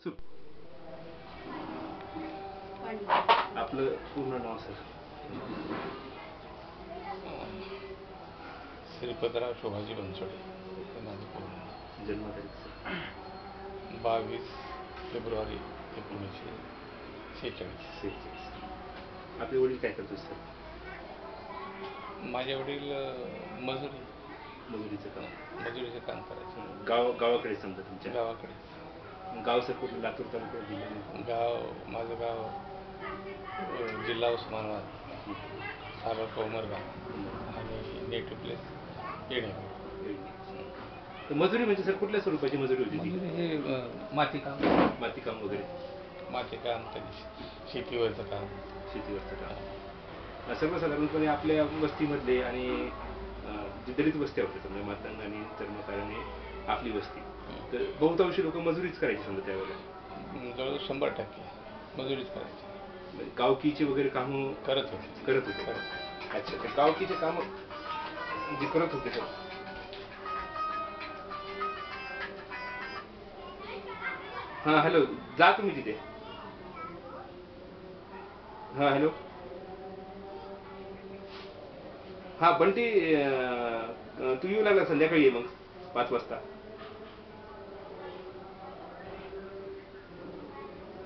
सु- आपलं पूर्ण नाव सर? श्रीपतराव शोभाजी बनसोडे हे माझं पूर्ण. जन्मतारीख सर? 22 फेब्रुवारी 1946. आपले वडील काय करतो सर? माझे वडील मजुरीचं काम करायचे. गावाकडे समजा तुमच्या? गावाकडे. गाव सर कुठलं? लातूर तालुका, जिल्हा? माझं गाव जिल्हा उस्मानाबाद, तालुका उमरगा आणि नेटिव्ह प्लेस येणे. मजुरी म्हणजे सर कुठल्या स्वरूपाची मजुरी होती? मजुरी हे मातीकाम वगैरे? मातीकाम, शेतीवरचं काम. सर्वसाधारणपणे आपल्या वस्तीमधले आणि जे दलित वस्त्या होत्या समजा मातंग आणि चर्मकार आपली वस्ती, तर बहुतांशी लोक मजुरीच करायची समजा त्यावेळेला? जवळजवळ 100% मजुरीच करायची. गावकीचे वगैरे कामं करत होते. अच्छा, ते गावकीचे कामं जे करत होते सर, हां हॅलो, जा तुम्ही तिथे. हां हॅलो, हां बंटी, तू येऊ लागला संध्याकाळी ये मग 5 वाजता.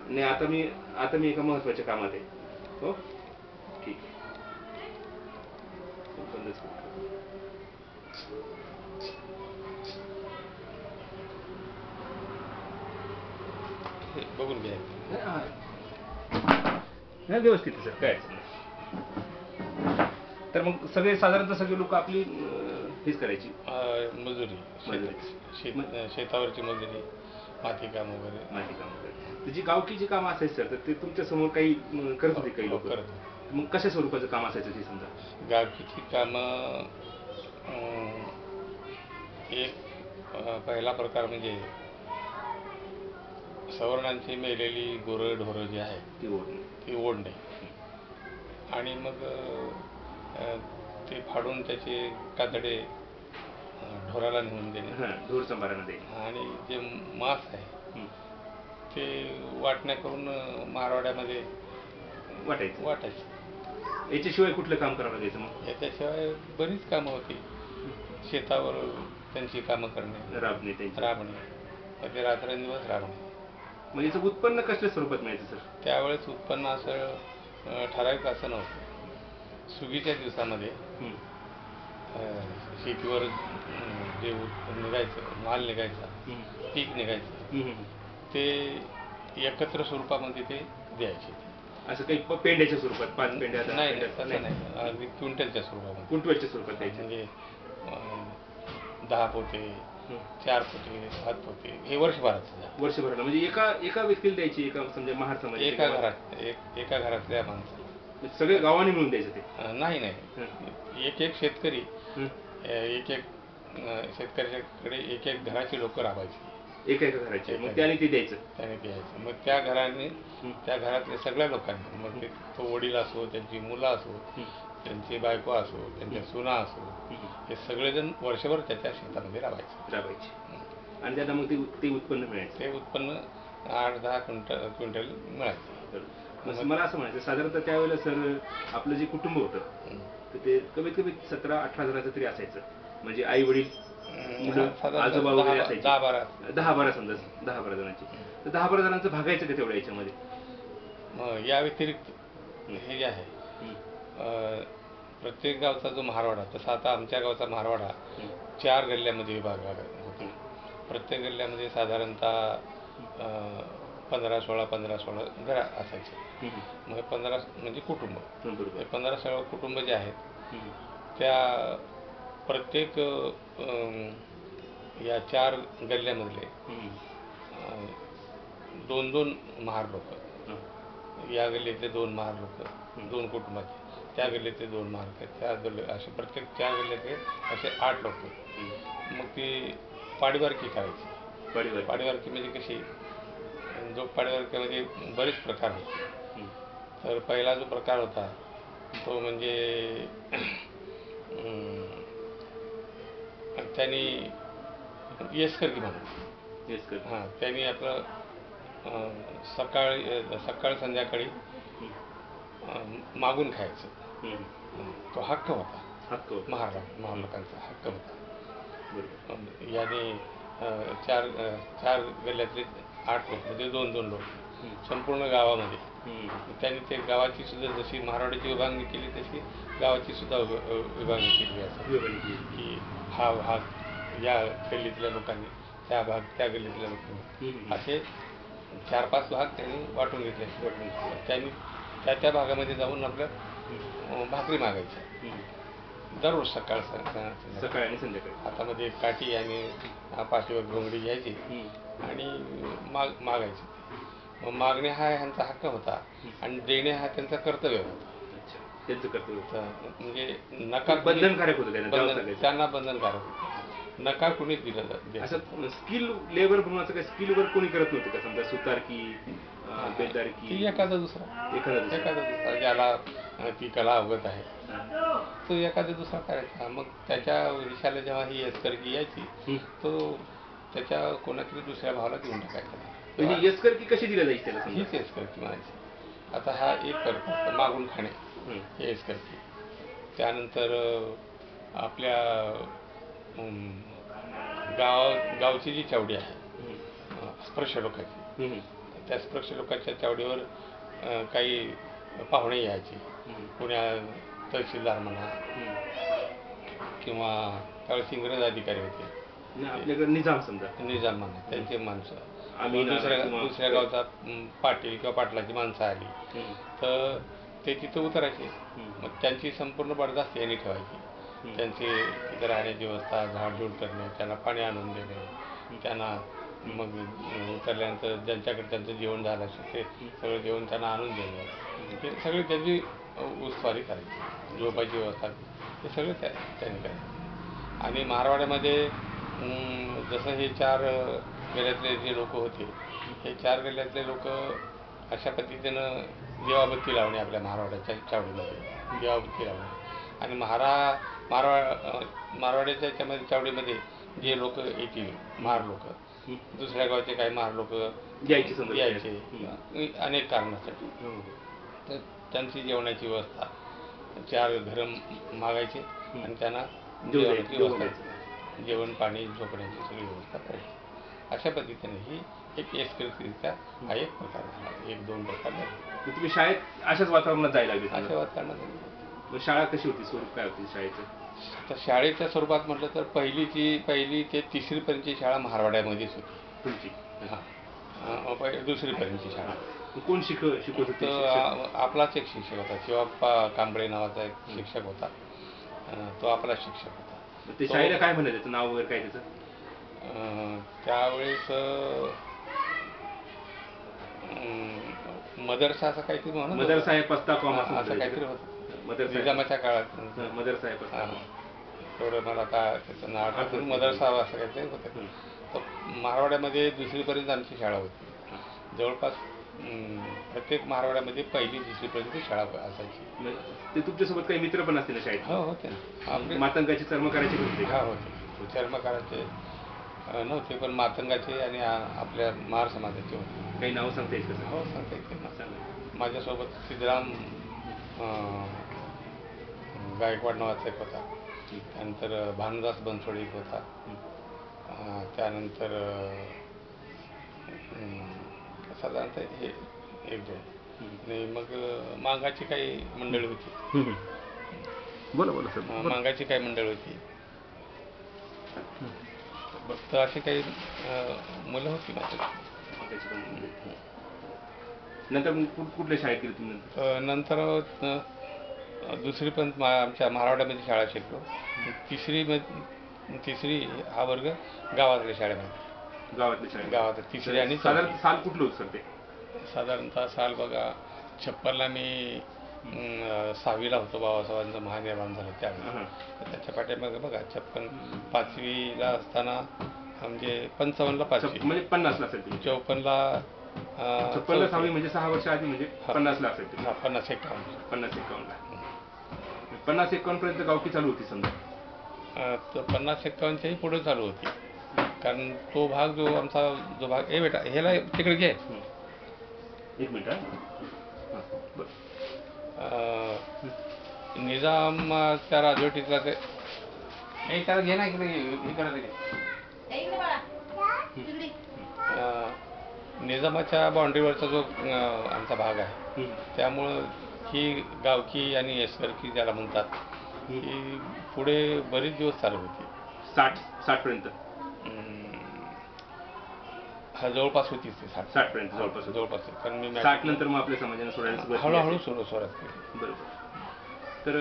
नाही, आता मी एका महत्वाच्या कामात आहे. हो ठीक आहे. बघून घ्या. नाही व्यवस्थित आहे सर, काय अडचण नाही. तर मग साधारणतः सगळे लोक आपली हेच करायची मजुरी, शेतावरची मजुरी, मातीकाम वगैरे. जी गावकीची कामं असायची सर, तर ते तुमच्या समोर काही करत होते काही लोक? मग कशा स्वरूपाचं काम असायचं ते समजा? गावकीची कामं, एक पहिला प्रकार म्हणजे सवर्णांची मेलेली गुरंढोरं जी आहेत ती ओढणे, आणि मग ते फाडून त्याचे कातडे ढोराला नेऊन देणे, ढोर संभारांना देणे, आणि जे मांस आहे ते वाटण्या करून मारवाड्यामध्ये वाटायचे. याच्याशिवाय कुठलं काम करावं लागायचं मग? याच्याशिवाय बरीच कामं होती. शेतावर त्यांची कामं करणे, राबणे, ते रात्रंदिवस राबणे. म्हणजे याचं उत्पन्न कसल्या स्वरूपात मिळायचं सर? त्यावेळेस उत्पन्न असं ठराविक असं नव्हतं. सुगीच्या दिवसामध्ये शेतीवर जे निघायचं, माल निघायचा, पीक निघायचं, ते एकत्र स्वरूपामध्ये ते द्यायचे. असं काही पेंड्याच्या स्वरूपात? 5 पेंड्या? नाही, तसं नाही. अगदी क्विंटलच्या स्वरूपामध्ये. क्विंटलच्या स्वरूपात द्यायचे. म्हणजे 10 पोते, 4 पोते, 7 पोते, हे वर्षभराला. म्हणजे एका व्यक्तीला द्यायची? एका समजा महार समाज एका घरातल्या माणसाला? सगळ्या गावाने मिळून द्यायचं ते? नाही, एक शेतकरी, एक शेतकऱ्याच्याकडे एक घराची लोक राबायची, एका घराचे. मग त्याने ते द्यायचं? मग त्या घरातल्या सगळ्या लोकांनी, मग तो वडील असो, त्यांची मुलं असो, त्यांची बायको असो, त्यांच्या सुना असो, हे सगळेजण वर्षभर त्याच्या शेतामध्ये राबायचे. आणि त्यांना मग ते उत्पन्न मिळायचं? ते उत्पन्न 8-10 क्विंटल मिळायचं. मला असं म्हणायचं, साधारणतः त्यावेळेला सर आपलं जे कुटुंब होतं तर ते कमीत कमी 17-18 जणांचं तरी असायचं. म्हणजे आई वडील, मुलं, आजोबा वगैरे असायचे. 10-12 समजा, 10-12 जणांची. तर 10-12 जणांचं भागायचं का तेवढ्या याच्यामध्ये? या व्यतिरिक्त हे जे आहे, प्रत्येक गावचा जो महारवाडा, तसा आता आमच्या गावचा महारवाडा 4 गल्ल्यामध्ये विभागला होता. प्रत्येक गल्ल्यामध्ये साधारणतः 15-16 घरं असायचे. मग 15 म्हणजे कुटुंब. 15-16 कुटुंब जे आहेत त्या प्रत्येक या 4 गल्ल्यामधले 2-2 महार लोक, या गल्लीतले 2 महार लोक, 2 कुटुंबाचे, त्या गल्लीतले 2 महार, त्या असे प्रत्येक 4 गल्ल्यातले असे 8 लोक. मग ती पाडीवारकी करायची. पाडीवारकी म्हणजे कशी, जो पाडीवारकीमध्ये बरेच प्रकार होते. तर पहिला जो प्रकार होता तो म्हणजे त्यांनी येसकरकी म्हणून, त्यांनी आपलं सकाळ संध्याकाळी मागून खायचं. तो हक्क होता, महार लोकांचा हक्क होता. याने चार गल्ल्यातले 8 लोक म्हणजे 2-2 लोक संपूर्ण गावामध्ये. त्यांनी ते गावाची सुद्धा जशी महाराष्ट्राची विभागणी केली तशी गावाची सुद्धा विभागणी केली आहे की हा भाग या गल्लीतल्या लोकांनी, त्या गल्लीतल्या लोकांनी, असे 4-5 भाग त्यांनी वाटून घेतले. त्यांनी त्या भागामध्ये जाऊन आपलं भाकरी मागायची दररोज सकाळ आणि संध्याकाळी. हातामध्ये काठी आणि पाठीवर घोंगडी घ्यायची आणि मागायची. मग मागणे हा ह्यांचा हक्क होता आणि देणे हा त्यांचा कर्तव्य होता. त्यांचं कर्तव्य होतं म्हणजे नका बंधनकारक होतं त्यांना बंधनकारक होतं. नका कोणी दिलं. असं स्किल लेबर म्हणून असं काही स्किल वर्क कोणी करत नव्हतं का? समजा सुतारकी, बेलदारकी, एखादा दुसरा ज्याला ती कला अवगत आहे तो एखादा दुसरा करायचा. मग त्याच्या विषयाला जेव्हा ही येसकरकी यायची तो त्याच्या कोणातरी दुसऱ्या भावाला देऊन टाकायचा. म्हणजे येसकरकी कशी दिल्या जायची त्याला? हीच येसकरकी म्हणायची. आता हा एक करतो मागून खाणे हे येसकरकी. त्यानंतर आपल्या गावची जी चावडी आहे स्पर्श लोकांची, त्या स्पर्श लोकांच्या चावडीवर काही पाहुणे यायचे. पुण्या तहसीलदार म्हणा किंवा त्यावेळेस इंग्रज अधिकारी होते आपल्याकडे, निजाम म्हणा, त्यांचे माणसं. दुसऱ्या गावचा पाटील किंवा पाटलाची माणसं आली तर ते तिथं उतरायचे. मग त्यांची संपूर्ण बडदास्त यांनी ठेवायची. त्यांची तिथं राहण्याची व्यवस्था, झाडझूड करणे, त्यांना पाणी आणून देणे, त्यांना मग उतरल्यानंतर ज्यांच्याकडे त्यांचं जेवण झालं असेल ते सगळं जेवण त्यांना आणून देणे, हे सगळी त्यांची उत्स्वारी करायची. झोपायची व्यवस्था हे सगळं त्यांनी करायचं. आणि मारवाड्यामध्ये जसं हे 4 गल्ल्यातले जे लोक होते, हे 4 गल्ल्यातले लोक अशा पद्धतीनं देवाबत्ती लावणे, आपल्या मारवाड्याच्या चावडीमध्ये देवाबत्ती लावणे. आणि मारवाड्याच्या याच्यामध्ये चावडीमध्ये जे लोक येतील महार लोक, दुसऱ्या गावचे काही महार लोक यायचे अनेक कारणासाठी, तर त्यांची जेवणाची व्यवस्था 4 घरं मागायचे आणि त्यांना जेवणाची व्यवस्था, जेवण पाणी झोपण्याची सगळी व्यवस्था करायची. अशा पद्धतीने ही एक येसकरकीचा हा एक प्रकार झाला. 1-2 प्रकार झाले. तुम्ही शाळेत अशाच वातावरणात जायला लागले? अशा वातावरणात. शाळा कशी होती, स्वरूप काय होती शाळेचं? तर शाळेच्या स्वरूपात म्हटलं तर पहिली ते 3री पर्यंतची शाळा महारवाड्यामध्येच होती तुमची. दुसरीपर्यंतची शाळा कोण शिकवत होते? आपलाच एक शिक्षक होता, शिवाप्पा कांबळे नावाचा एक शिक्षक होता. तो आपला शिक्षक होता. ते शाळेला काय म्हणायचं, त्याचं नाव वगैरे काय त्याचं? त्यावेळेस मदरसा असं काहीतरी म्हणून, मदरसाहेब असं काहीतरी होतं निजामाच्या काळात. मदरसाहेब थोडं मला आता त्याचं नाव आठवतं. मदरसा असं काहीतरी होतं. तर मारवाड्यामध्ये 2रीपर्यंत आमची शाळा होती. जवळपास प्रत्येक मारवाड्यामध्ये 1ली 2रीपर्यंत शाळा असायची. ते तुमच्यासोबत काही मित्र पण असतील ना शाळेत? हो, होते ना. मातंगाचे चर्मकाराचे होते? हा, होते. चर्मकाराचे नव्हते पण मातंगाचे आणि आपल्या महार समाजाचे होते. काही नाव सांगता येईल? हो, सांगता येते. माझ्यासोबत सिद्धराम गायकवाड नावाचा एक होता. त्यानंतर भानुदास बनसोडे एक होता. त्यानंतर साधारणतः हे 1-2 आणि मग मांगाची काही मंडळी होती. बोला सर. मांगाची काही मंडळी होती. तर अशी काही मुलं होती माझी. नंतर कुठल्या शाळेत गेले तुम्ही? नंतर 2रीपर्यंत आमच्या महाराष्ट्रामध्ये शाळा शिकलो. 3री हा वर्ग गावातल्या शाळेमध्ये. गावात 3री आणि साल कुठलं होतं सर ते? साधारणतः साल बघा 56ला मी 6वीला होतो. बाबासाहेबांचं महानिर्वाण झालं त्यावेळी. त्याच्या पाठीमागे बघा 56 5वीला असताना म्हणजे 55ला 5वी म्हणजे 50ला असेल. 54ला 6वी म्हणजे 6 वर्ष आधी म्हणजे 50ला असेल. 50-51ला 50-51 पर्यंत गावकी चालू होती समजा. तर 50-51च्याही पुढे चालू होती. कारण तो भाग जो आमचा भाग बेटा ह्याला तिकडे घे एक मिनिट. बरं. निजामाच्या राजवटीतला ते त्याला घे ना इकडे हे करा निजामाच्या बाउंड्रीवरचा जो आमचा भाग आहे त्यामुळं ही गावकी आणि येसरकी ज्याला म्हणतात ही पुढे बरेच दिवस चालू होती. 60 पर्यंत जवळपास होतीच ते 60 पर्यंत जवळपास. कारण मी 60 नंतर मग आपल्या समाजाने सोडायला हळूहळू सुरुवात केली. बरोबर. तर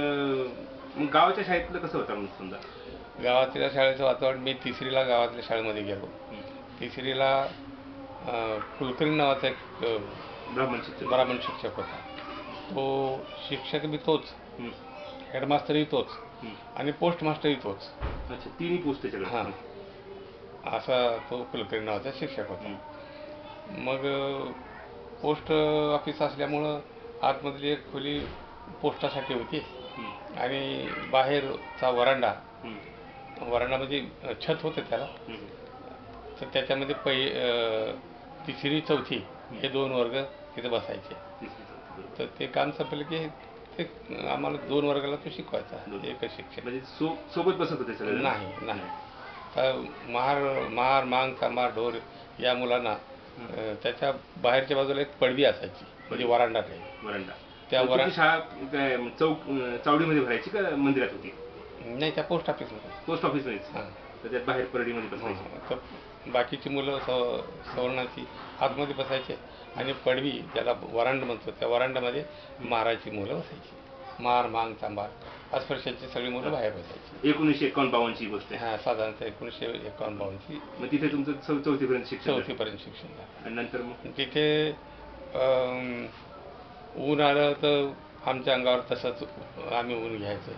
मग गावाच्या शाळेतलं कसं होतं म्हणजे समजा? गावातल्या शाळेचं वातावरण, मी तिसरीला गावातल्या शाळेमध्ये गेलो. तिसरीला कुलकर्णी नावाचा एक ब्राह्मण शिक्षक होता. तो शिक्षक बी तोच, हेडमास्टरही तोच आणि पोस्ट मास्टरही तोच. अच्छा, तिन्ही पोस्ट त्याच्याकडे. हां, असा तो कुलकर्णी नावाचा शिक्षक होता. मग पोस्ट ऑफिस असल्यामुळं आतमधली एक खोली पोस्टासाठी होती आणि बाहेरचा वरांडा म्हणजे छत होतं त्याला. तर त्याच्यामध्ये तिसरी चौथी हे 2 वर्ग तिथे बसायचे. तर ते काम संपलं की ते आम्हाला 2 वर्गाला तो शिकवायचा, एकच शिक्षक. म्हणजे सोबत बसत होते सगळे? नाही. तर महार मांग चांबार ढोर या मुलांना त्याच्या बाहेरच्या बाजूला एक पडवी असायची, म्हणजे वरांडा काही. त्या शाळा चावडीमध्ये भरायची का मंदिरात होती? नाही, त्या पोस्ट ऑफिसमध्ये. त्याच्यात बाहेर परडीमध्ये बसायची. तर बाकीची मुलं सवर्णाची आतमध्ये बसायचे आणि पडवी ज्याला वरांड म्हणतो त्या वरांड्यामध्ये महाराची मुलं बसायची. महार मांग चांबार अस्पृश्यांची सगळी मुलं बाहेर बसायची. 1951 ची गोष्ट आहे. साधारणतः 1951 ची. मग तिथे तुमचं 4थी पर्यंत शिक्षण झालं. आणि नंतर मग तिथे ऊन आलं तर आमच्या अंगावर तसंच आम्ही ऊन घ्यायचं.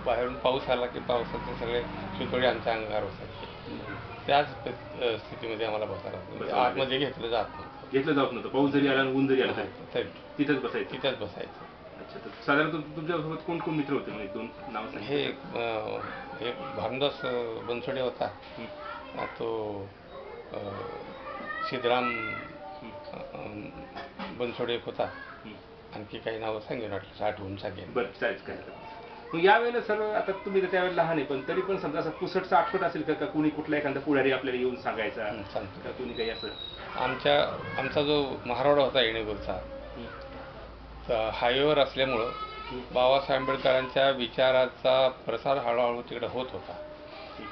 बाहेरून पाऊस आला की पावसाचे सगळे शितोडे आमच्या अंगावर बसायचे. त्याच स्थितीमध्ये आम्हाला बसायला आतमध्ये घेतलं जात नव्हतं. पाऊस जरी आला ऊन जरी आला तरी तिथंच बसायचं. अच्छा, तर साधारण तुमच्यासोबत कोण कोण मित्र होते? म्हणजे 2 नाव सांगा. हे एक भामदास बनसोडे होता, तो सिद्धराम बनसोडे एक होता, आणखी काही नावं सांगेन वाटलं, आठवून सांगेन. बरं, चालेल. मग यावेळेला सर, आता तुम्ही तर त्यावेळेला लहान आहे, पण तरी पण समजा असं पुसटचं आठवत असेल का कुणी कुठला एखादा पुढारी आपल्याला येऊन सांगायचा का कुणी काही असं? आमचा जो महारवाडा होता येणेगूरचा, तर हायवेवर असल्यामुळं बाबासाहेब आंबेडकरांच्या विचाराचा प्रसार हळूहळू तिकडे होत होता.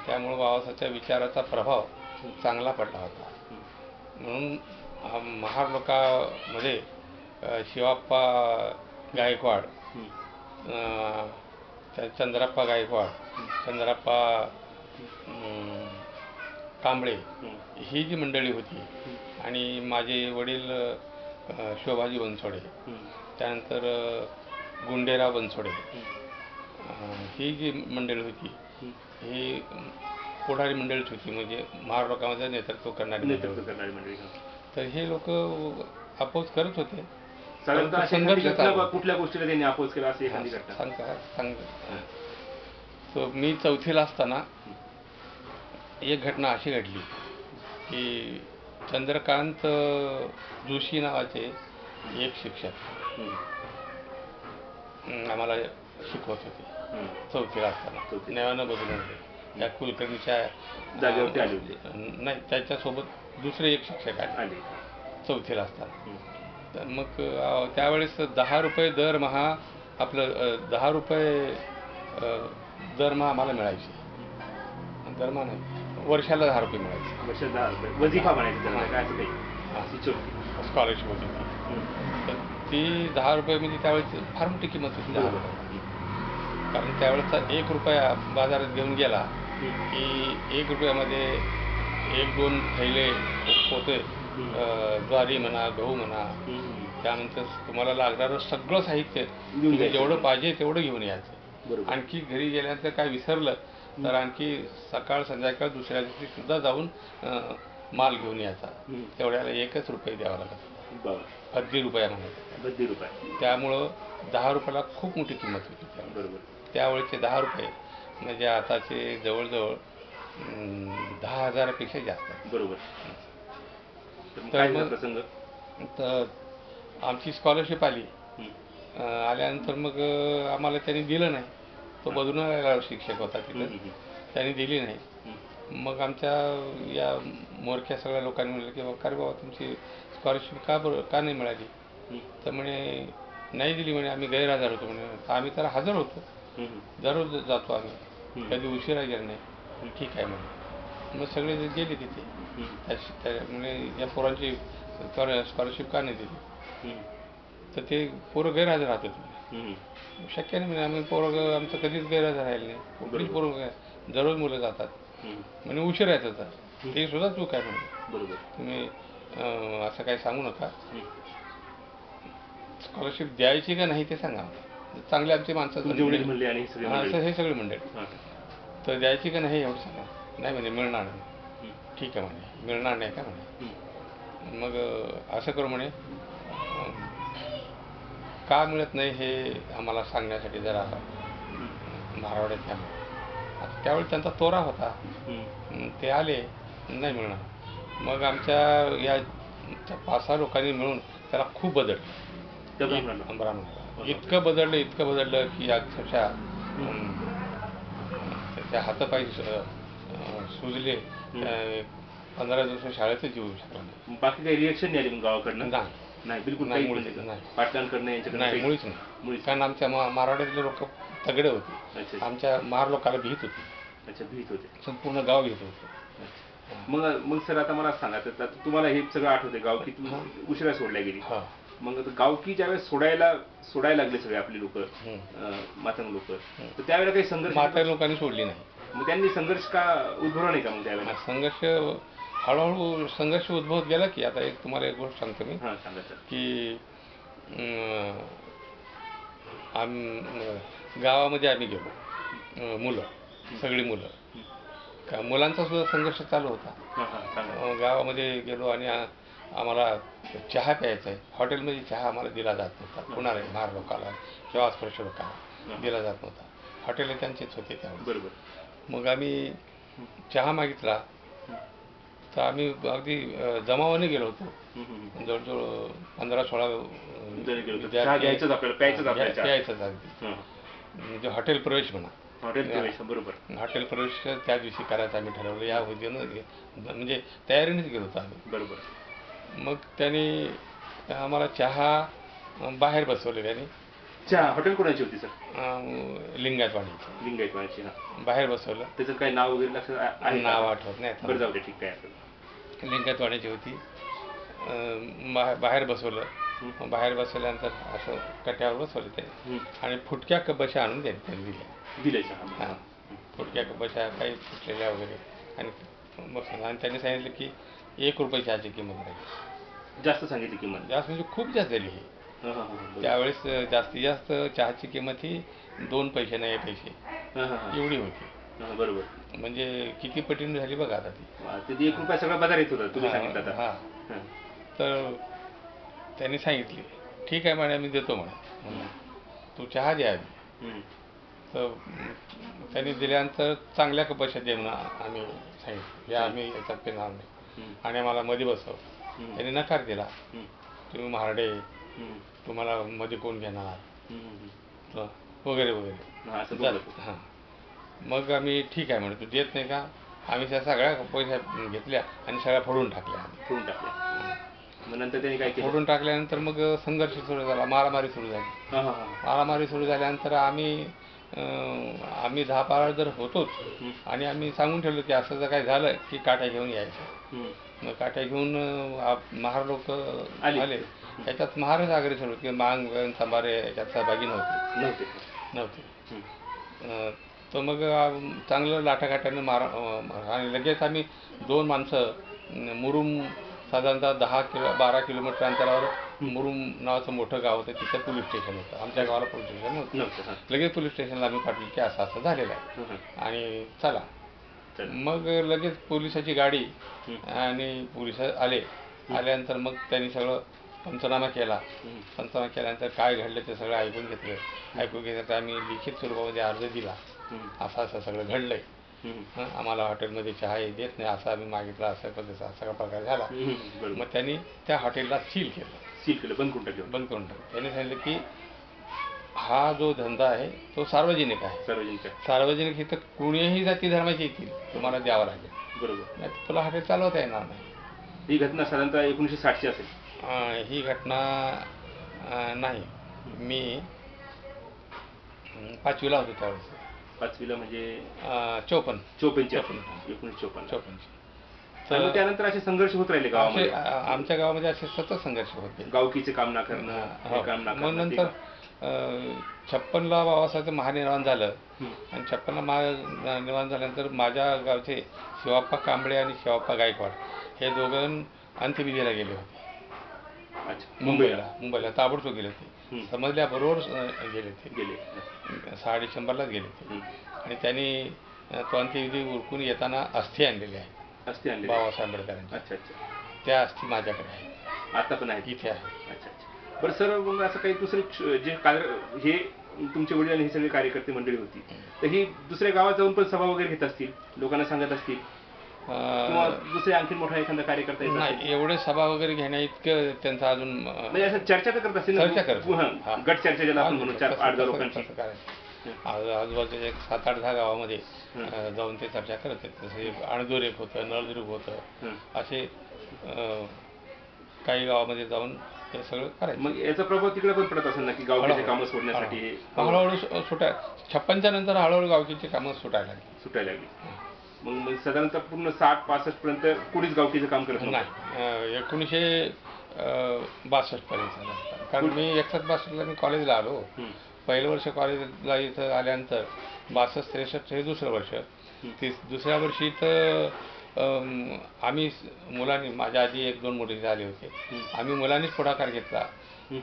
त्यामुळं बाबासाहेबच्या विचाराचा प्रभाव चांगला पडला होता. म्हणून महार लोकांमध्ये शिवाप्पा गायकवाड, चंद्रप्पा गायकवाड, चंद्रप्पा कांबळे ही जी मंडळी होती, आणि माझे वडील शोभाजी बनसोडे, त्यानंतर गुंडेराव बनसोडे, ही जी मंडळी होती ही पुढारी मंडळीच होती. म्हणजे महार लोकांमध्ये नेतृत्व करणारी मंडळी. तर हे लोक अपोज करत होते. कुठल्या गोष्टीला त्यांनी अपोज केला असं एखादी घटना? तर मी 4थीला असताना एक घटना अशी घडली की चंद्रकांत जोशी नावाचे एक शिक्षक आम्हाला शिकवत होते 4थीला असताना. नव्यानं बदलून त्या कुलकर्णीच्या जागेवरती आले होते? नाही, त्याच्यासोबत दुसरे एक शिक्षक आले 4थीला असताना. तर मग त्यावेळेस 10 रुपये दरमहा, आपलं 10 रुपये दरमहा आम्हाला मिळायचे. दरमहा नाही, वर्षाला 10 रुपये मिळायचे. वर्षाला 10 रुपये वजीफा म्हणायचं, स्कॉलरशिप होती ती. तर ती 10 रुपये म्हणजे त्यावेळेस फार मोठी किंमत होती 10 रुपये. कारण त्यावेळेसचा 1 रुपया बाजारात घेऊन गेला की 1 रुपयामध्ये 1-2 थैले पोते ज्वारी म्हणा, गहू म्हणा, त्यानंतर तुम्हाला लागणारं सगळं साहित्य जेवढं पाहिजे तेवढं घेऊन यायचं. आणखी घरी गेल्यानंतर काय विसरलं तर आणखी सकाळ संध्याकाळ दुसऱ्या दिवशी सुद्धा जाऊन माल घेऊन यायचा. तेवढ्याला 1 रुपये द्यावा लागत होता. बद्दी रुपया म्हणायचा. त्यामुळं 10 रुपयाला खूप मोठी किंमत होती. त्यावेळेचे 10 रुपये म्हणजे आताचे जवळजवळ 10,000पेक्षा जास्त. तर आमची स्कॉलरशिप आली. आल्यानंतर मग आम्हाला त्यांनी दिलं नाही. तो बदलून आलेला शिक्षक होता तिथं, त्यांनी दिली नाही. मग आमच्या या मोरक्या सगळ्या लोकांनी म्हणलं की का रे बाबा तुमची स्कॉलरशिप का नाही मिळाली? तर म्हणे नाही दिली म्हणे, आम्ही गैरहजर होतो म्हणे. आम्ही तर हजर होतो, दररोज जातो आम्ही, कधी उशिरा गेला नाही. ठीक आहे म्हणे. मग सगळे गेले तिथे. म्हणजे या पोरांची स्कॉलरशिप का नाही दिली? तर ते पोरं गैरहजर राहत होते. शक्य नाही म्हणे, आम्ही पोरं आमचं कधीच गैरहजर राहिले नाही. कुठलीच पोरं दररोज मुलं जातात म्हणजे उशिरा येतात. ते सुद्धा चूक आहे म्हणे. तुम्ही असं काही सांगू नका. स्कॉलरशिप द्यायची का नाही ते सांगा. चांगले आमची माणसं हे सगळे मंडळी तर द्यायची का नाही एवढं सांगा. नाही म्हणजे मिळणार नाही. ठीक आहे म्हणे, मिळणार नाही का म्हणे. मग असं करू म्हणे, का मिळत नाही हे आम्हाला सांगण्यासाठी जरा मारवाड्यात घ्या. आता त्यावेळी त्यांचा तोरा होता. ते आले, नाही मिळणार. मग आमच्या या 5-6 लोकांनी मिळून त्याला खूप बदललं. इतकं बदललं की अक्षरशः त्याच्या हातापायी सुजले. 15 दिवस शाळेतच येऊ शकला नाही. बाकी काही रिएक्शन नाही आली गावाकडनं? नाही, बिलकुल नाही. मुळीच नाही. कारण आमच्या मारवाड्यातले लोक तगडे होते. आमच्या मार लोकांना भीत होती. संपूर्ण गाव भीत होतं. मग सर आता मला सांगा, तर तुम्हाला हे सगळं आठवते गावकी उशिरा सोडल्या गेली. मग गावकी ज्यावेळेस सोडायला लागले सगळे आपले लोक, मातंग लोक, तर त्यावेळेला काही संघर्ष मातंग लोकांनी सोडली नाही. मग त्यांनी संघर्ष का उद्भवला नाही का? मग त्यावेळेला संघर्ष हळूहळू संघर्ष उद्भवत गेला की आता तुम्हाला एक गोष्ट सांगतो मी की गावामध्ये आम्ही गेलो, सगळी मुलं, मुलांचा सुद्धा संघर्ष चालू होता. गावामध्ये गेलो आणि आम्हाला चहा प्यायचा आहे. हॉटेलमध्ये चहा आम्हाला दिला जात नव्हता. कुणाला महार लोकाला किंवा अस्पृश्य लोकांना दिला जात नव्हता. हॉटेल त्यांचेच होते त्यावेळेस. मग आम्ही चहा मागितला तर आम्ही अगदी जमावाने गेलो होतो. जवळजवळ 15-16 प्यायचंच अगदी. म्हणजे हॉटेल प्रवेश म्हणा. हॉटेल प्रवेश त्या दिवशी करायचा आम्ही ठरवलं. या म्हणजे तयारीनेच गेलो होतो आम्ही. मग त्यांनी आम्हाला चहा बाहेर बसवले. त्यांनी हॉटेल कोणाची होती सर? लिंगायतवाडीची. बाहेर बसवलं. त्याचं काही नाव वगैरे लक्षात आहे? नाव आठवत नाही. बरं, जाऊ दे, ठीक आहे. लिंगायतवाडीची होती. बाहेर बसवलं. बाहेर बसवल्यानंतर असं कट्यावर बसवलं त्याने आणि फुटक्या कबशा आणून त्यांनी दिल्या. फुटक्या कबशा काही फुटलेल्या वगैरे आणि बसवलं. आणि त्यांनी सांगितलं की 1 रुपये चहाची किंमत राहील. जास्त सांगितली किंमत? जास्त म्हणजे खूप जास्त झाली ही. त्यावेळेस जास्तीत जास्त चहाची किंमत ही 2 पैसे नाही पैसे एवढी होती. बरोबर. म्हणजे किती पटीने झाली बघा आता ती. 1 रुपया सगळं बाजार येत होता तुम्ही सांगितलं. तर त्यांनी सांगितले ठीक आहे म्हणे, मी देतो म्हणे, तू चहा द्या. तर त्यांनी दिल्यानंतर चांगल्या कपाशा दे म्हणून आम्ही सांगितलं. या आम्ही याच्यात पेणार नाही आणि आम्हाला मध्ये बसव. त्यांनी नकार दिला. तुम्ही महारडे, तुम्हाला मध्ये कोण घेणार वगैरे वगैरे. मग आम्ही ठीक आहे म्हणे, तू देत नाही का? आम्ही त्या सगळ्या पैसा घेतल्या आणि सगळ्या फोडून टाकल्या. नंतर त्यांनी काय केलं? फोडून टाकल्यानंतर मग संघर्ष सुरू झाला. मारामारी सुरू झाल्यानंतर आम्ही 10-12 जर होतोच आणि आम्ही सांगून ठेवलं की असं जर काय झालं की काठ्या घेऊन यायचं. मग काठ्या घेऊन महार लोक आले. त्याच्यात महारच अग्रेसर होते की मांग संभारे याच्यात सहभागी नव्हते. तर मग चांगलं लाठाकाठ्यानं आणि लगेच आम्ही 2 माणसं मुरुम, साधारणतः 12 किलोमीटर अंतरावर मुरुम नावाचं मोठं गाव होतं. तिथं पोलीस स्टेशन होतं. आमच्या गावाला पोलीस स्टेशन नव्हतं. लगेच पोलीस स्टेशनला आम्ही पाठवलं की असं झालेलं आहे आणि चला. मग लगेच पोलिसाची गाडी आणि पोलिस आल्यानंतर मग त्यांनी सगळं पंचनामा केल्यानंतर काय घडलं ते सगळं ऐकून घेतल्यानंतर आम्ही लिखित स्वरूपामध्ये अर्ज दिला. असं सगळं घडलंय. आम्हाला हॉटेलमध्ये चहा देत नाही असं आम्ही मागितलं. असा प्रकार झाला. मग त्यांनी त्या हॉटेलला सील केलं. सील केलं, बंद करून टाकलं. बंद करून टाकलं. त्यांनी सांगितलं की हा जो धंदा आहे तो सार्वजनिक आहे. सार्वजनिक हे तर कुणीही जाती धर्माचे येतील, तुम्हाला द्यावं लागेल. बरोबर. नाही तुला हॉटेल चालवता येणार नाही. ही घटना साधारणतः 1960ची असेल. ही घटना नाही, मी 5वीला होतो त्यावेळेस. 5वीला म्हणजे 54. तर त्यानंतर असे संघर्ष होत राहिले गावामध्ये. आमच्या गावामध्ये असे सतत संघर्ष होते. गावकीचे काम ना करणं, मग नंतर 56ला बाबासाहेबचं महानिर्वाण झालं आणि 56ला महानिर्वाण झाल्यानंतर माझ्या गावचे शिवाप्पा कांबळे आणि शिवाप्पा गायकवाड हे दोघं अंत्यविधीला गेले होते. मुंबईला ताबडतोब गेले होते. समजल्याबरोबर गेले ते 150लाच गेले ते. आणि त्यांनी तो अंत्यविधी उरकून येताना अस्थी आणलेली आहे बाबासाहेब आंबेडकरांची. त्या अस्थी माझ्याकडे आहे, आता पण आहे, इथे आहे. बरं सर, मग असं काही दुसरे जे हे तुमचे वडील आणि ही सगळी कार्यकर्ते मंडळी होती, तर ही दुसऱ्या गावात जाऊन पण सभा वगैरे घेत असतील, लोकांना सांगत असतील, किंवा दुसरे आणखी मोठा एखादा कार्यकर्ता? नाही, एवढे सभा वगैरे घेण्या इतकं त्यांचं अजून म्हणजे असं चर्चा तर करत असतील, चर्चा करत, गट चर्चा ज्याला आपण म्हणू, 4-8 लोकांची. आजूबाजूच्या एक 7-8-10 गावामध्ये जाऊन ते चर्चा करत आहेत. जसे अणदूर एक होतं, नळदुर्ग होतं, असे काही गावामध्ये जाऊन हे सगळं करायचं. मग याचा प्रभाव तिकडे पण पडत असेल ना, की गावकीचे कामं सोडण्यासाठी? हळूहळू 56च्या नंतर हळूहळू गावकीची कामं सुटायला लागली. मग साधारणतः पूर्ण 60-65 पर्यंत कोणीच गावकीचं काम करत नाही. 1962 पर्यंत. कारण मी 61-62ला मी कॉलेजला आलो. पहिलं वर्ष कॉलेजला इथं आल्यानंतर 62-63 हे दुसरं वर्ष. दुसऱ्या वर्षी तर आम्ही मुलांनी, माझ्या आधी 1-2 मुली झाले होते, आम्ही मुलांनीच पुढाकार घेतला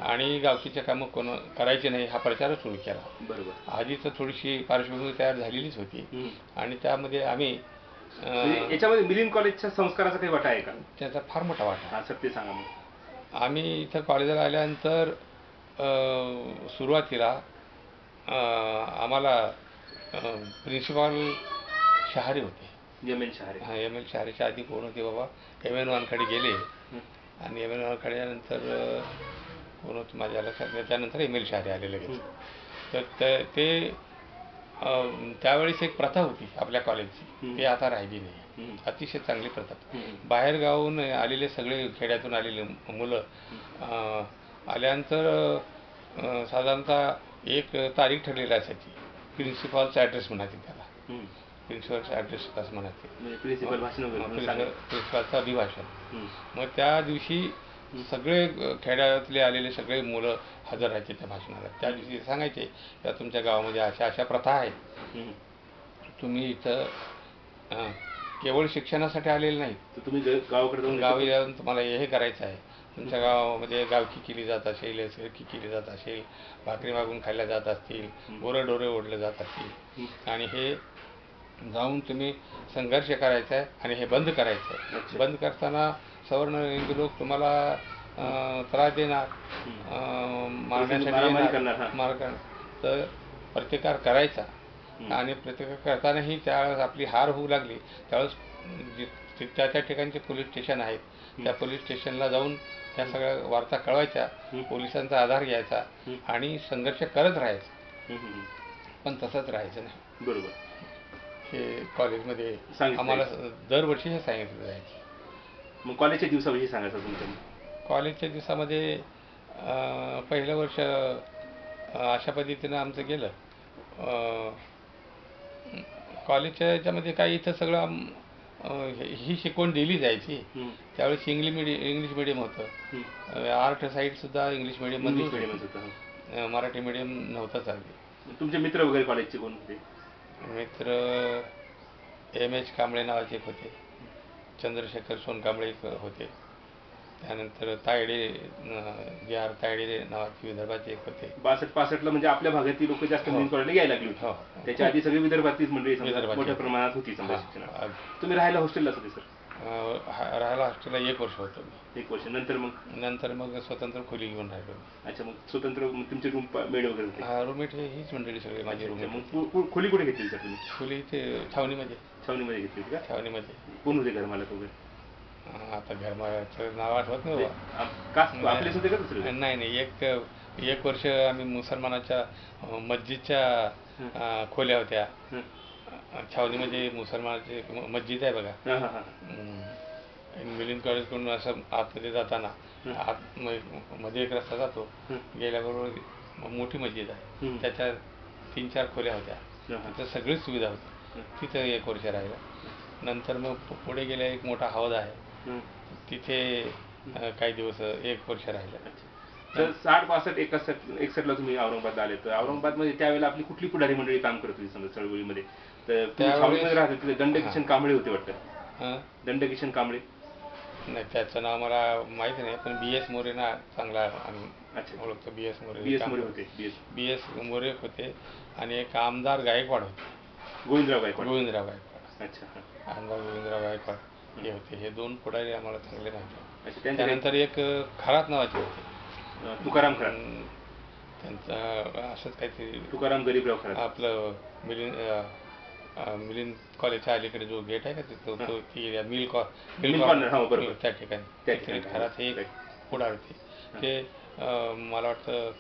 आणि गावकीचे कामं कोण करायचे नाही हा प्रचारच सुरू केला. बरोबर. आधी तर थोडीशी पार्श्वभूमी तयार झालेलीच होती आणि त्यामध्ये आम्ही याच्यामध्ये मिलिंद कॉलेजच्या संस्काराचा काही वाटा आहे का? त्याचा फार मोठा वाटा. सर ते सांगा. मग आम्ही इथं कॉलेजला आल्यानंतर सुरुवातीला आम्हाला प्रिन्सिपॉल शहारे होते. एम.एल. शहारे. एम.एल. शहारेच्या आधी कोण होते बाबा, एम.एन. वानखडे गेले आणि एम.एन. वानखडेनंतर कोण होते माझ्या लक्षात नाही. त्यानंतर एम.एल. शहारे आले लगेच. तर ते त्यावेळेस एक प्रथा होती आपल्या कॉलेजची, ती आता राहिली नाही. अतिशय चांगली प्रथा. बाहेर गावून आलेले सगळे, खेड्यातून आलेले मुलं आल्यानंतर साधारणतः एक तारीख ठरलेली असायची. प्रिन्सिपॉलचा ॲड्रेस म्हणायचे त्याला, प्रिन्सिपलचा ॲड्रेस असं म्हणायचे, प्रिन्सिपलचं अभिभाषण. मग त्या दिवशी सगळे खेड्यातले आलेले सगळे मुलं हजर राहायचे त्या भाषणाला. त्या दिवशी सांगायचे की तुमच्या गावामध्ये अशा अशा प्रथा आहेत, तुम्ही इथं केवळ शिक्षणासाठी आलेले नाहीत, तुम्ही गावी जाऊन तुम्हाला हे करायचं आहे. तुमच्या गावामध्ये गावकी केली जात असेल, सरकी केली जात असेल, भाकरी मागून खायला जात असतील, बोरडोरे ओढले जात असतील, आणि हे जाऊन तुम्ही संघर्ष करायचा आहे आणि हे बंद करायचं आहे. बंद करताना सवर्ण लोक तुम्हाला त्रास देणार, मारण्यासाठी तर प्रतिकार करायचा. आणि प्रतिकार करतानाही त्यावेळेस आपली हार होऊ लागली, त्यावेळेस त्या ठिकाणचे पोलीस स्टेशन आहेत, त्या पोलीस स्टेशनला जाऊन त्या सगळ्या वार्ता कळवायच्या, पोलिसांचा आधार घ्यायचा आणि संघर्ष करत राहायचा. पण तसंच राहायचं नाही. बरोबर. हे कॉलेजमध्ये आम्हाला दरवर्षी हे सांगितलं जायचं. मग कॉलेजच्या दिवसाविषयी सांगायचं तुमच्या? कॉलेजच्या दिवसामध्ये पहिलं वर्ष अशा पद्धतीनं आमचं गेलं. कॉलेजच्या याच्यामध्ये काही इथं सगळं ही शिकवण दिली जायची. त्यावेळेस इंग्लिश मिडियम होतं. आर्ट साईडसुद्धा इंग्लिश मिडियममध्ये होतं, मराठी मिडियम नव्हतं चालली. तुमचे मित्र वगैरे कॉलेजचे कोण होते? मित्र एम.एच. कांबळे नावाचे एक होते, चंद्रशेखर सोनकांबळे होते, त्यानंतर तायडे, जे.आर. तायडे नावाचे विदर्भाचे एक होते. 62-65ला म्हणजे आपल्या भागातील लोक जास्त मिलिंद कॉलेजला यायला लागली होती. त्याच्या आधी सगळी विदर्भातलीच मंडळी मोठ्या प्रमाणात होती. तुम्ही राहायला हॉस्टेललाच होते सर? राहायला हॉस्टेलला 1 वर्ष होतो मी. 1 वर्ष. नंतर मग स्वतंत्र खोली घेऊन राहिलो. अच्छा. मग स्वतंत्र तुमचे रूम मेड वगैरे होते? रूममेट हीच मंडळी सगळी माझी रूममेट. मग खोली कुठे घेतली सर तुम्ही? खोली इथे छावणीमध्ये. छावणीमध्ये घेतली का? छावणीमध्ये. कोण होते घर मालक वगैरे? आता घरमाचं नाव आठवत नाही बाबा. कास्ट आपलेच होते का दुसरे? नाही नाही, एक वर्ष आम्ही मुसलमानाच्या मस्जिदच्या खोल्या होत्या. छावणीमध्ये मुसलमानाची मस्जिद आहे बघा. मिलिंद कॉलेजकडून असं आतमध्ये जाताना मध्ये एक रस्ता जातो, गेल्याबरोबर मोठी मस्जिद आहे, त्याच्या 3-4 खोल्या होत्या. तिथं सगळीच सुविधा होती. तिथं 1 वर्ष राहिलं. नंतर मग पुढे गेल्या एक मोठा हौद आहे, तिथे काही दिवस 1 वर्ष राहिलं. तर 60-62-61 ला तुम्ही औरंगाबाद आले, तर औरंगाबादमध्ये त्यावेळेला आपली कुठली पुढारी मंडळी काम करत होती समजा चळवळीमध्ये? तर छावणीमध्ये राहत होते, दंडकिशन कांबळे होते वाटतं. दंडकिशन कांबळे? नाही, त्याचं नाव मला माहिती नाही, पण BS मोरे ना चांगला आम्ही ओळखतो. BS मोरे होते. BS मोरे होते. आणि एक आमदार गायकवाड होते, गोविंदराव गायकवाड. अच्छा. आमदार गोविंदराव गायकवाड हे होते. हे 2 पुढारी आम्हाला चांगले माहिती. त्यानंतर एक खरात नावाचे होते, तुकाराम खरात. त्यांचं असंच काहीतरी तुकाराम गरीबराव खरात. आपलं मिलिंद कॉलेजच्या अलीकडे जो गेट आहे का तिथं, तो मिल कॉर्नर, त्या ठिकाणी खरात हे पुढार होते. ते मला वाटतं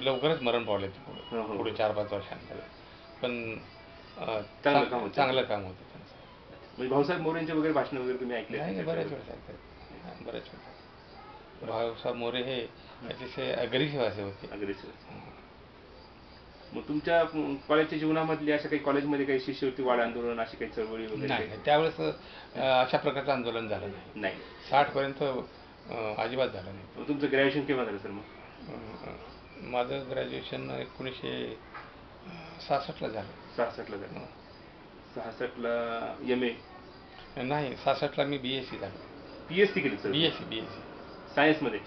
लवकरच मरण पावले ते पुढे 4-5 वर्षांमध्ये. पण चांगलं काम होतं त्यांचं. म्हणजे भाऊसाहेब मोरेंचे वगैरे भाषण वगैरे तुम्ही ऐकले? नाही, बऱ्याच वेळेस. भाऊसाहेब मोरे हे अतिशय अग्रेसिव्ह असे होते. मग तुमच्या कॉलेजच्या जीवनामधली अशा काही कॉलेजमध्ये काही शिष्यवृत्ती वाढ आंदोलन, अशी काही चळवळी वगैरे? नाही, त्यावेळेस अशा प्रकारचं आंदोलन झालं नाही. 60 पर्यंत अजिबात झालं नाही. तुमचं ग्रॅज्युएशन केव्हा झालं सर मग? माझं ग्रॅज्युएशन 1966 ला झालं. 66 ला झालं. 66 ला MA? नाही, 66 ला मी BSc झालो. PhD केली सर? BSc सायन्समध्ये.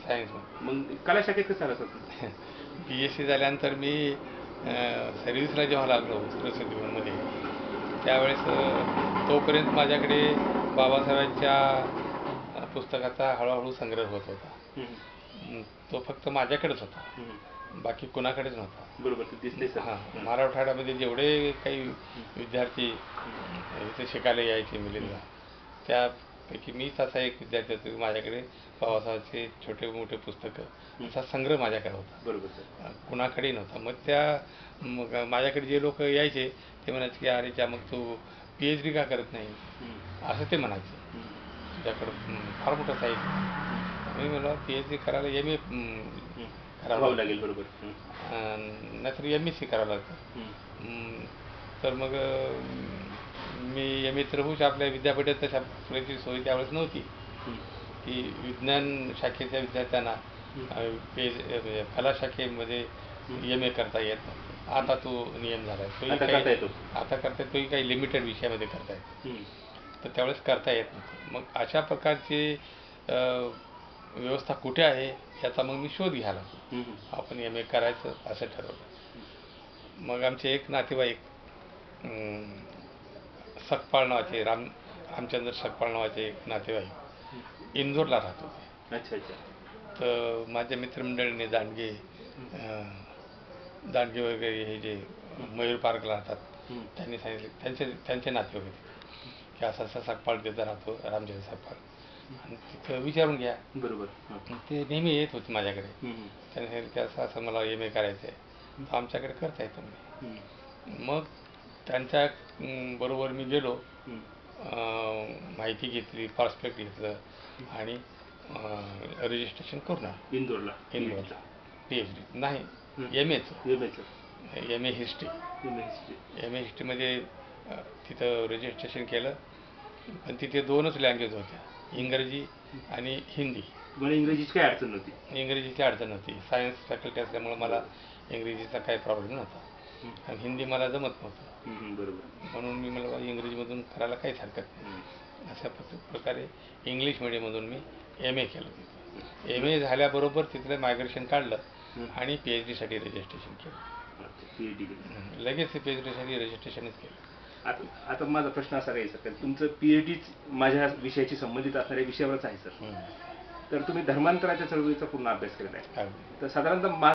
मग कला शाखेत कसं झालं सर? BSc झाल्यानंतर मी सर्व्हिसला जेव्हा लागलो प्रसिद्धीमध्ये, त्यावेळेस तोपर्यंत माझ्याकडे बाबासाहेबांच्या पुस्तकाचा हळूहळू संग्रह होत होता. तो फक्त माझ्याकडेच होता, बाकी कुणाकडेच नव्हता. बरोबर. मराठवाड्यामध्ये जेवढे काही विद्यार्थी इथे शिकायला यायचे मिलिंदला, त्यापैकी मीच असा एक विद्यार्थी होतो. माझ्याकडे बाबासाहेबांचे छोटे मोठे पुस्तकं असा संग्रह माझ्याकडे होता. बरोबर. कुणाकडेही नव्हता. मग माझ्याकडे जे लोक यायचे ते म्हणायचे की अरे मग तू PhD का करत नाही, असं ते म्हणायचे. तुझ्याकडं फार मोठं साहित्य. मी मला PhD करायला MA करावं लागेल. बरोबर. नाहीतर MSc करावं लागतं. तर मग मी MA तर होऊच, आपल्या विद्यापीठात तशा पुरेची सोय त्यावेळेस नव्हती की विज्ञान शाखेच्या विद्यार्थ्यांना कला शाखेमध्ये MA करता येत नव्हतं. आता तो नियम झाला आहे, आता करता तोही काही लिमिटेड विषयामध्ये करता येतो, तर त्यावेळेस करता येत नव्हतं. मग अशा प्रकारची व्यवस्था कुठे आहे याचा मग मी शोध घ्यायला, आपण MA करायचं असं ठरवलं. मग आमचे एक नातेवाईक सकपाळ नावाचे, रामचंद्र सकपाळ नावाचे एक नातेवाईक इंदोरला राहत होते. तर माझ्या मित्रमंडळीने दांडगे वगैरे हे जे मयूर पार्कला राहतात, त्यांनी सांगितले, त्यांचे नातेवाईक होते की असं सकपाळ तिथं राहतो, रामचंद्र सकपाळ, आणि तिथं विचारून घ्या. बरोबर. ते नेहमी येत होते माझ्याकडे. त्यांनी सांगितलं की असं मला MA करायचं आहे, तर आमच्याकडे करता येतं म्हणे. मग त्यांच्या बरोबर मी गेलो, माहिती घेतली, प्रॉस्पेक्ट घेतलं आणि रजिस्ट्रेशन करून आलो इंदोरला. PhD नाही, MA हिस्ट्री. MA हिस्ट्रीमध्ये तिथं रजिस्ट्रेशन केलं. पण तिथे 2च लँग्वेज होत्या, इंग्रजी आणि हिंदी. इंग्रजीची काही अडचण नव्हती? इंग्रजीची अडचण नव्हती. सायन्स फॅकल्टी असल्यामुळे मला इंग्रजीचा काही प्रॉब्लेम नव्हता, आणि हिंदी मला जमत नव्हतं. बरोबर. म्हणून मी मला इंग्रजीमधून करायला काहीच हरकत नाही. अशा प्रकारे इंग्लिश मिडियममधून मी MA केलं. तिथं MA झाल्याबरोबर तिथलं मायग्रेशन काढलं आणि PhD साठी रजिस्ट्रेशन केलं. लगेच PhD साठी रजिस्ट्रेशनच केलं. आता माझा प्रश्न असा राहील सर, तुमचं PhD माझ्या विषयाशी संबंधित असणाऱ्या विषयावरच आहे सर, तर तुम्ही धर्मांतराच्या चळवळीचा पूर्ण अभ्यास केलेला आहे, तर साधारणतः